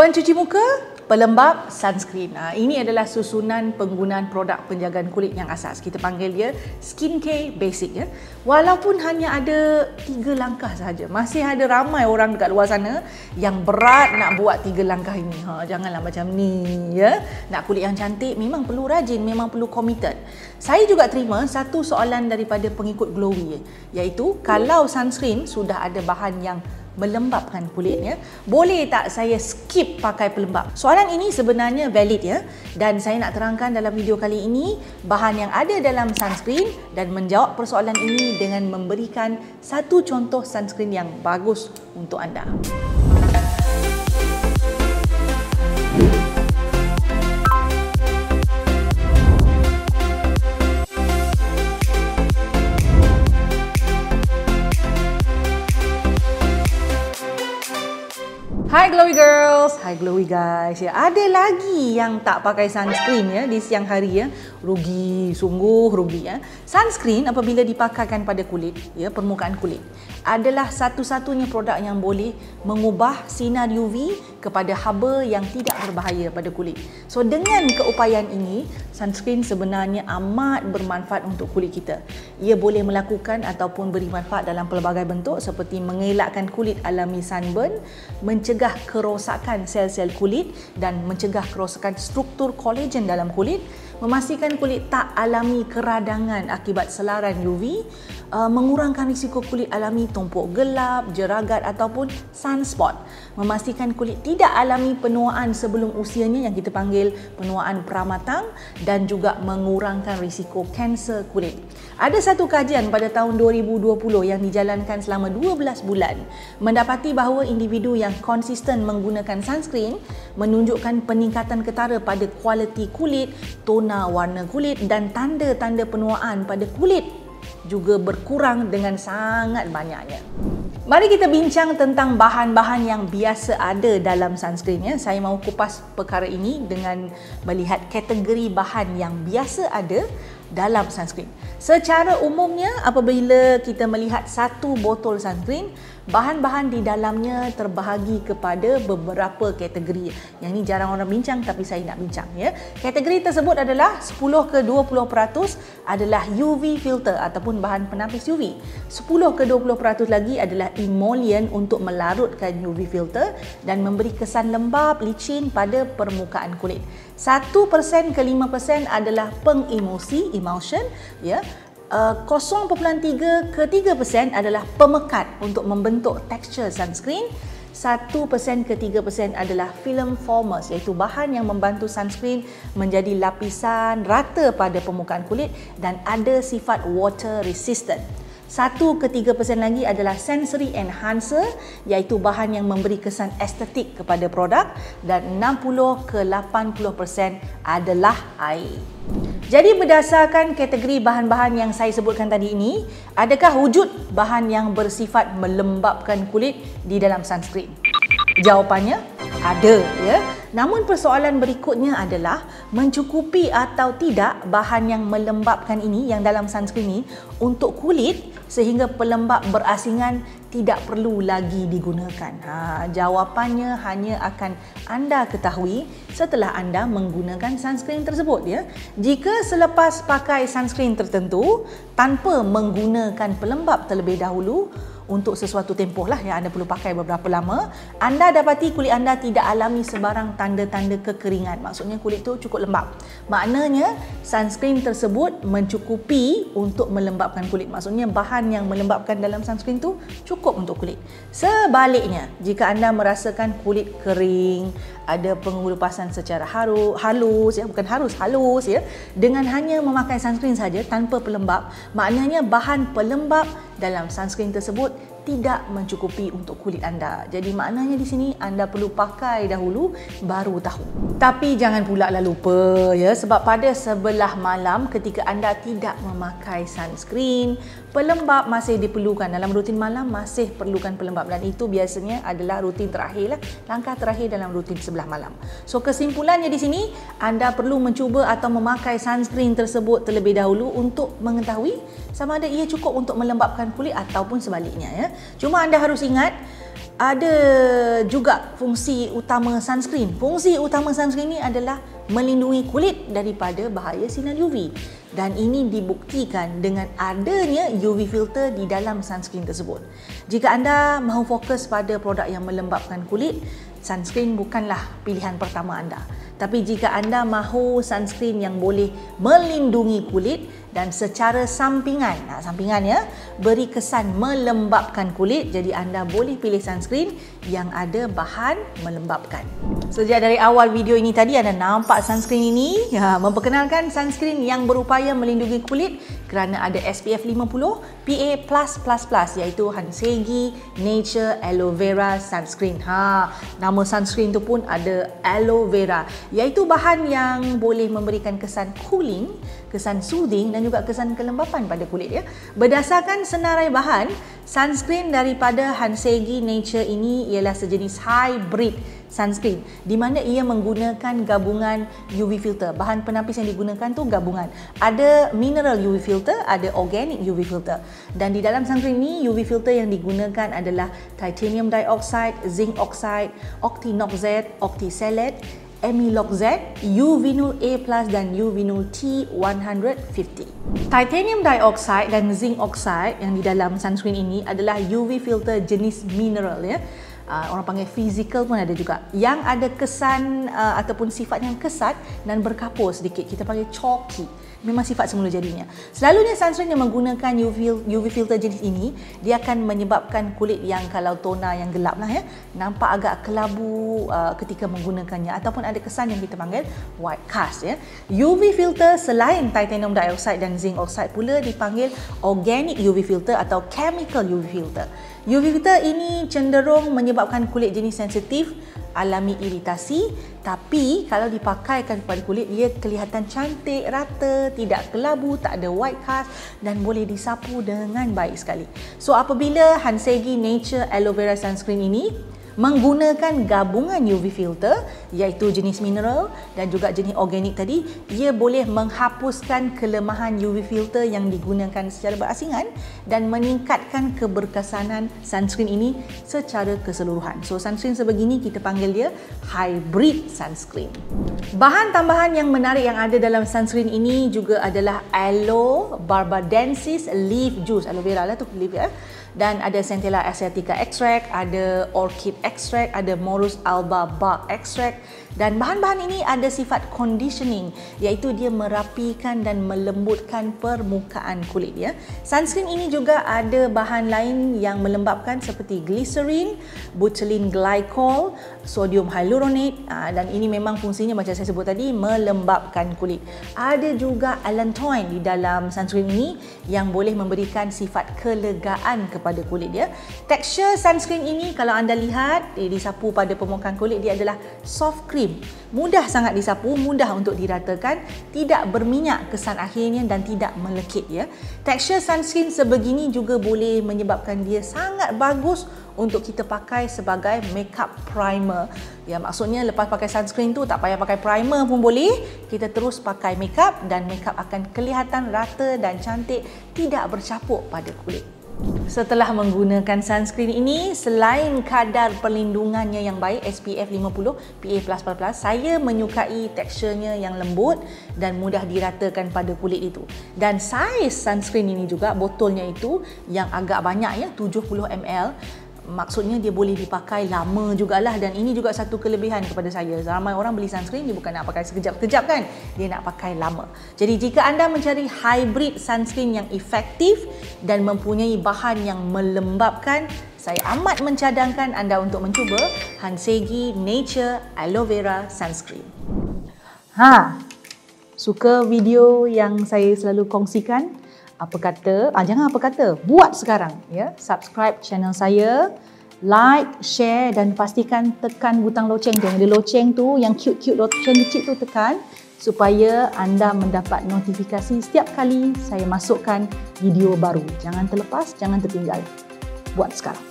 Pencuci muka, pelembab, sunscreen. Ini adalah susunan penggunaan produk penjagaan kulit yang asas. Kita panggil dia skincare basic ya. Walaupun hanya ada 3 langkah sahaja, masih ada ramai orang dekat luar sana yang berat nak buat 3 langkah ini. Janganlah macam ni ya. Nak kulit yang cantik memang perlu rajin, memang perlu committed. Saya juga terima satu soalan daripada pengikut Glowy, iaitu kalau sunscreen sudah ada bahan yang melembabkan kulitnya, boleh tak saya skip pakai pelembab? Soalan ini sebenarnya valid ya, dan saya nak terangkan dalam video kali ini bahan yang ada dalam sunscreen dan menjawab persoalan ini dengan memberikan satu contoh sunscreen yang bagus untuk anda. Hai Glowy girls, hai Glowy guys. Ya, ada lagi yang tak pakai sunscreen ya di siang hari ya. Rugi, sungguh rugi ya. Sunscreen apabila dipakaikan pada kulit, ya, permukaan kulit, adalah satu-satunya produk yang boleh mengubah sinar UV kepada haba yang tidak berbahaya pada kulit. So dengan keupayaan ini, sunscreen sebenarnya amat bermanfaat untuk kulit kita. Ia boleh melakukan ataupun beri manfaat dalam pelbagai bentuk seperti mengelakkan kulit alami sunburn, mencegah kerosakan sel-sel kulit dan mencegah kerosakan struktur kolagen dalam kulit, memastikan kulit tak alami keradangan akibat selaran UV, mengurangkan risiko kulit alami tumpuk gelap, jeragat ataupun sunspot, memastikan kulit tidak alami penuaan sebelum usianya yang kita panggil penuaan pramatang, dan juga mengurangkan risiko kanser kulit. Ada satu kajian pada tahun 2020 yang dijalankan selama 12 bulan mendapati bahawa individu yang konsisten menggunakan sunscreen menunjukkan peningkatan ketara pada kualiti kulit, tona warna kulit dan tanda-tanda penuaan pada kulit juga berkurang dengan sangat banyaknya. Mari kita bincang tentang bahan-bahan yang biasa ada dalam sunscreen ya. Saya mahu kupas perkara ini dengan melihat kategori bahan yang biasa ada dalam sunscreen. Secara umumnya apabila kita melihat satu botol sunscreen, bahan-bahan di dalamnya terbahagi kepada beberapa kategori. Yang ini jarang orang bincang tapi saya nak bincang ya. Kategori tersebut adalah 10 ke 20% adalah UV filter ataupun bahan penapis UV. 10 ke 20% lagi adalah emollient untuk melarutkan UV filter dan memberi kesan lembab licin pada permukaan kulit. 1% ke 5% adalah pengemosi, emulsion ya. 0.3 ke 3% adalah pemekat untuk membentuk tekstur sunscreen. 1% ke 3% adalah film formers, iaitu bahan yang membantu sunscreen menjadi lapisan rata pada permukaan kulit dan ada sifat water resistant. 1 ke 3% lagi adalah sensory enhancer, iaitu bahan yang memberi kesan estetik kepada produk, dan 60 ke 80% adalah air. Jadi berdasarkan kategori bahan-bahan yang saya sebutkan tadi ini, adakah wujud bahan yang bersifat melembabkan kulit di dalam sunscreen? Jawapannya ada ya. Namun persoalan berikutnya adalah mencukupi atau tidak bahan yang melembabkan ini yang dalam sunscreen ini untuk kulit sehingga pelembab berasingan tidak perlu lagi digunakan. Jawapannya hanya akan anda ketahui setelah anda menggunakan sunscreen tersebut ya. Jika selepas pakai sunscreen tertentu tanpa menggunakan pelembab terlebih dahulu untuk sesuatu tempoh lah yang anda perlu pakai beberapa lama, anda dapati kulit anda tidak alami sebarang tanda-tanda kekeringan. Maksudnya kulit tu cukup lembab. Maknanya sunscreen tersebut mencukupi untuk melembabkan kulit. Maksudnya bahan yang melembabkan dalam sunscreen tu cukup untuk kulit. Sebaliknya, jika anda merasakan kulit kering, ada pengelupasan secara halus ya, bukan halus ya, dengan hanya memakai sunscreen saja tanpa pelembab, maknanya bahan pelembab dalam sunscreen tersebut tidak mencukupi untuk kulit anda. Jadi maknanya di sini anda perlu pakai dahulu baru tahu. Tapi jangan pula lah lupa ya, sebab pada sebelah malam ketika anda tidak memakai sunscreen, pelembab masih diperlukan. Dalam rutin malam masih perlukan pelembab dan itu biasanya adalah rutin terakhir lah, langkah terakhir dalam rutin sebelah malam. So kesimpulannya di sini, anda perlu mencuba atau memakai sunscreen tersebut terlebih dahulu untuk mengetahui sama ada ia cukup untuk melembabkan kulit ataupun sebaliknya ya. Cuma anda harus ingat ada juga fungsi utama sunscreen. Fungsi utama sunscreen ini adalah melindungi kulit daripada bahaya sinar UV. Dan ini dibuktikan dengan adanya UV filter di dalam sunscreen tersebut. Jika anda mahu fokus pada produk yang melembapkan kulit, sunscreen bukanlah pilihan pertama anda. Tapi jika anda mahu sunscreen yang boleh melindungi kulit dan secara sampingan ya, beri kesan melembapkan kulit, jadi anda boleh pilih sunscreen yang ada bahan melembapkan. Sejak dari awal video ini tadi anda nampak sunscreen ini memperkenalkan sunscreen yang berupaya melindungi kulit kerana ada SPF 50 PA+++, iaitu Hansegi Nature Aloe Vera Sunscreen. Nama sunscreen tu pun ada aloe vera, iaitu bahan yang boleh memberikan kesan cooling, kesan soothing dan juga kesan kelembapan pada kulit ya. Berdasarkan senarai bahan, sunscreen daripada Hansegi Nature ini ialah sejenis hybrid sunscreen di mana ia menggunakan gabungan UV filter. Bahan penapis yang digunakan tu gabungan. Ada mineral UV filter, ada organic UV filter. Dan di dalam sunscreen ini UV filter yang digunakan adalah titanium dioxide, zinc oxide, octinox-Z, octisalate, Amilox-Z, Uvinul A+ dan Uvinul T150. Titanium dioxide dan zinc oxide yang di dalam sunscreen ini adalah UV filter jenis mineral ya. Orang panggil physical pun ada juga, yang ada kesan ataupun sifat yang kesat dan berkapur sedikit, kita panggil chalky. Memang sifat semula jadinya. Selalunya sunscreen yang menggunakan UV filter jenis ini, dia akan menyebabkan kulit yang kalau tona yang gelap lah ya, nampak agak kelabu ketika menggunakannya ataupun ada kesan yang kita panggil white cast ya. UV filter selain titanium dioxide dan zinc oxide pula dipanggil organic UV filter atau chemical UV filter. UV filter ini cenderung menyebabkan kulit jenis sensitif alami iritasi, tapi kalau dipakaikan kepada kulit ia kelihatan cantik, rata, tidak kelabu, tak ada white cast dan boleh disapu dengan baik sekali. So apabila Hansegi Nature Aloe Vera Sunscreen ini menggunakan gabungan UV filter iaitu jenis mineral dan juga jenis organik tadi, ia boleh menghapuskan kelemahan UV filter yang digunakan secara berasingan dan meningkatkan keberkesanan sunscreen ini secara keseluruhan. So sunscreen sebegini kita panggil dia hybrid sunscreen. Bahan tambahan yang menarik yang ada dalam sunscreen ini juga adalah Aloe barbadensis leaf juice, aloe vera lah tu leaf ya. Dan ada Centella asiatica extract, ada orchid extract, ada Morus alba bark extract. Dan bahan-bahan ini ada sifat conditioning, iaitu dia merapikan dan melembutkan permukaan kulit ya. Sunscreen ini juga ada bahan lain yang melembapkan seperti glycerin, butylene glycol, sodium hyaluronate dan ini memang fungsinya macam saya sebut tadi melembapkan kulit. Ada juga allantoin di dalam sunscreen ini yang boleh memberikan sifat kelegaan kepada kulit ya. Tekstur sunscreen ini kalau anda lihat disapu pada permukaan kulit, dia adalah soft cream. Mudah sangat disapu, mudah untuk diratakan, tidak berminyak kesan akhirnya dan tidak melekit ya. Tekstur sunscreen sebegini juga boleh menyebabkan dia sangat bagus untuk kita pakai sebagai makeup primer. Ya, maksudnya lepas pakai sunscreen tu tak payah pakai primer pun boleh. Kita terus pakai makeup dan makeup akan kelihatan rata dan cantik, tidak bercapuk pada kulit. Setelah menggunakan sunscreen ini, selain kadar perlindungannya yang baik SPF 50 PA+++, saya menyukai teksturnya yang lembut dan mudah diratakan pada kulit itu. Dan saiz sunscreen ini juga, botolnya itu yang agak banyak ya, 70 ml. Maksudnya dia boleh dipakai lama jugalah, dan ini juga satu kelebihan kepada saya. Ramai orang beli sunscreen dia bukan nak pakai sekejap-kejap kan, dia nak pakai lama. Jadi jika anda mencari hybrid sunscreen yang efektif dan mempunyai bahan yang melembapkan, saya amat mencadangkan anda untuk mencuba Hansegi Nature Aloe Vera Sunscreen. Suka video yang saya selalu kongsikan? Apa kata, jangan apa kata, buat sekarang ya. Subscribe channel saya, like, share dan pastikan tekan butang loceng tu. Ada loceng tu yang cute-cute, loceng kecil tu tekan supaya anda mendapat notifikasi setiap kali saya masukkan video baru. Jangan terlepas, jangan tertinggal. Buat sekarang.